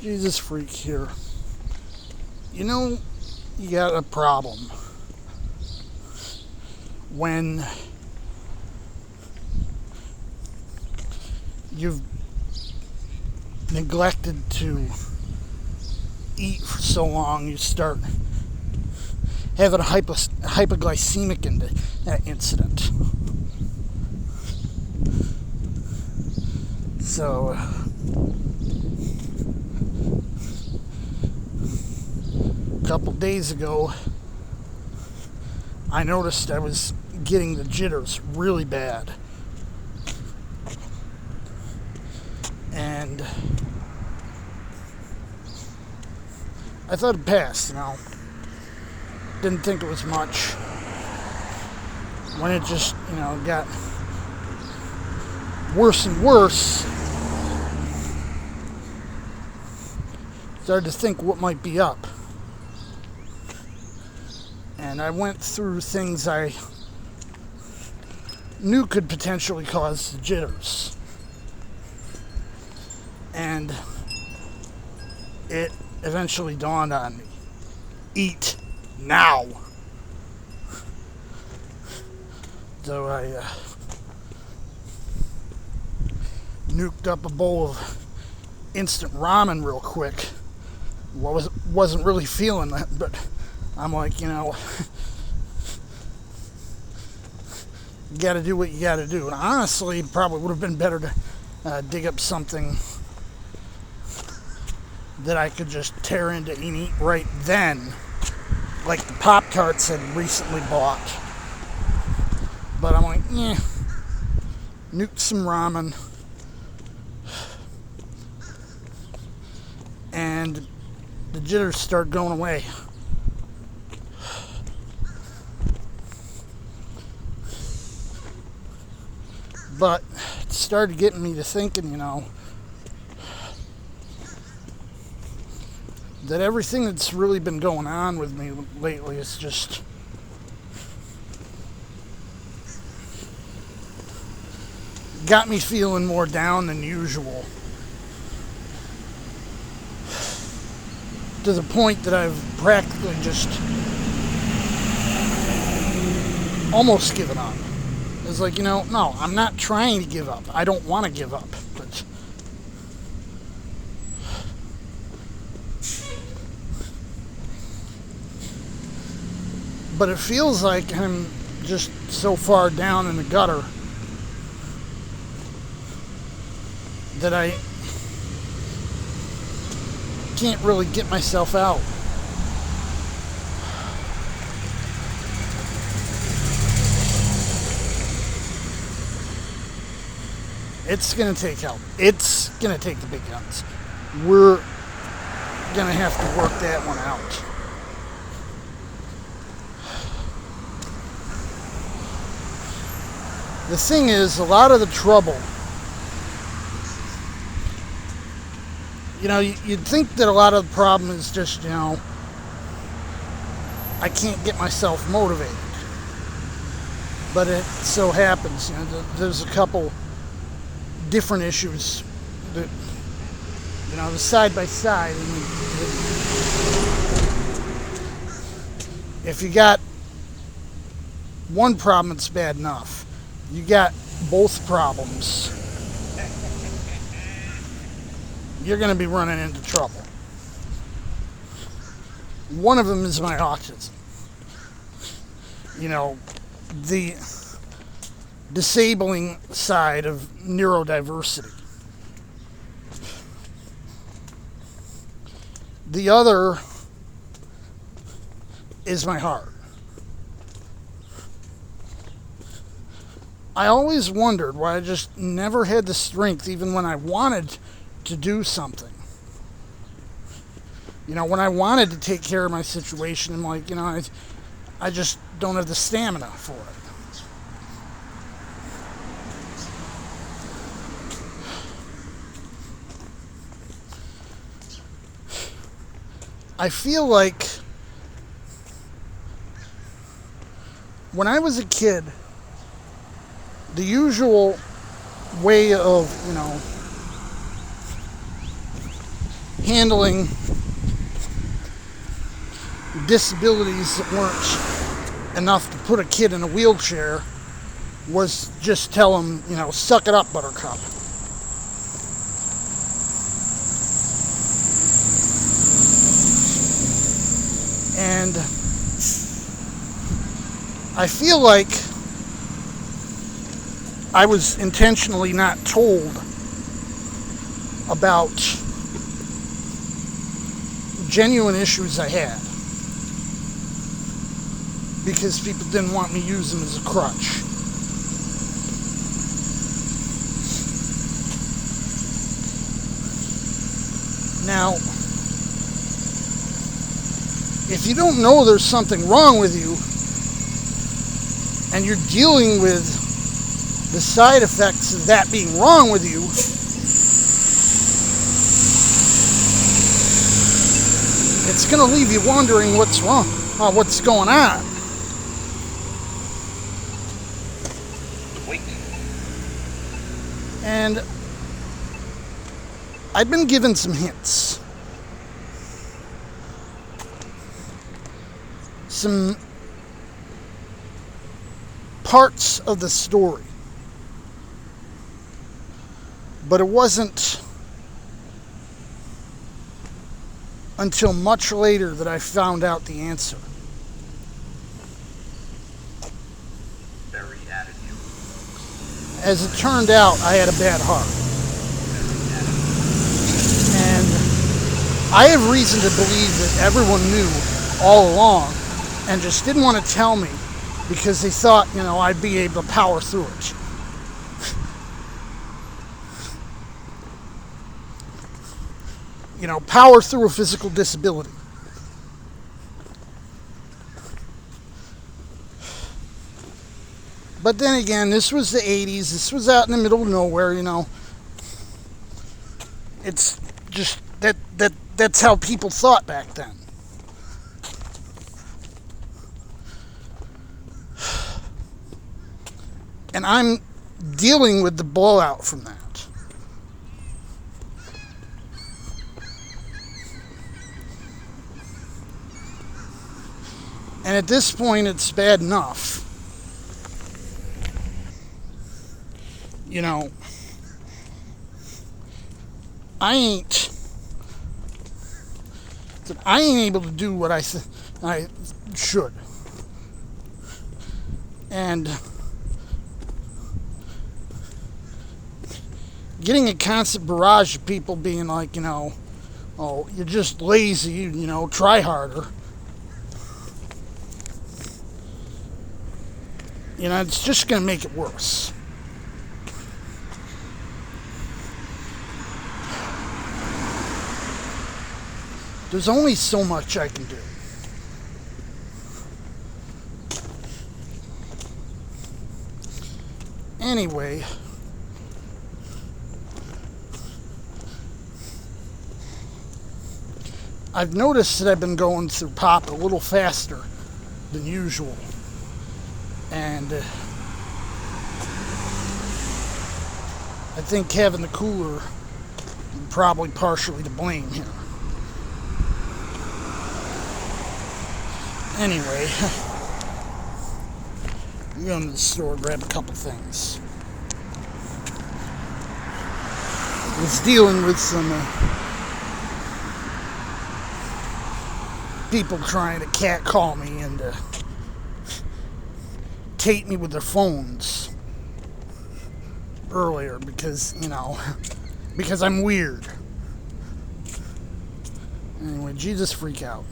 Jesus freak here. You know, you got a problem when you've neglected to eat for so long, you start having a hypoglycemic incident. So, a couple days ago, I noticed I was getting the jitters really bad. And I thought it passed, Didn't think it was much. When it just, got worse and worse, started to think what might be up. And I went through things I knew could potentially cause the jitters. And it eventually dawned on me. Eat now. So I nuked up a bowl of instant ramen real quick. Wasn't really feeling that, but I'm like, you gotta do what you gotta do. And honestly, it probably would have been better to dig up something that I could just tear into and eat right then, like the Pop-Tarts I'd recently bought. But I'm like, nuke some ramen. And the jitters start going away. But it started getting me to thinking, that everything that's really been going on with me lately is just got me feeling more down than usual. To the point that I've practically just almost given up. It's like, no, I'm not trying to give up. I don't want to give up. But it feels like I'm just so far down in the gutter that I can't really get myself out. It's going to take help. It's going to take the big guns. We're going to have to work that one out. The thing is, a lot of the trouble, you'd think that a lot of the problem is just, I can't get myself motivated. But it so happens, there's a couple different issues that, the side by side. If you got one problem, it's bad enough. You got both problems, you're going to be running into trouble. One of them is my autism. The disabling side of neurodiversity. The other is my heart. I always wondered why I just never had the strength, even when I wanted to do something. When I wanted to take care of my situation, I'm like, I just don't have the stamina for it. I feel like when I was a kid, the usual way of, handling disabilities that weren't enough to put a kid in a wheelchair was just tell him, suck it up, Buttercup. And I feel like I was intentionally not told about genuine issues I had because people didn't want me to use them as a crutch. Now, if you don't know there's something wrong with you and you're dealing with the side effects of that being wrong with you, it's going to leave you wondering what's wrong, what's going on. And I've been given some hints. Some parts of the story. But it wasn't until much later that I found out the answer. As it turned out, I had a bad heart. And I have reason to believe that everyone knew all along and just didn't want to tell me because they thought, I'd be able to power through it. Power through a physical disability. But then again, this was the 80s. This was out in the middle of nowhere, It's just that's how people thought back then. And I'm dealing with the blowout from that. And at this point, it's bad enough. I ain't able to do what I should. And getting a constant barrage of people being like, oh, you're just lazy, try harder. It's just going to make it worse. There's only so much I can do. Anyway, I've noticed that I've been going through pop a little faster than usual. And I think having the cooler is probably partially to blame here. Anyway, I'm going to the store, grab a couple things. I was dealing with some people trying to catcall me and tape me with their phones earlier because I'm weird. Anyway, Jesus freak out.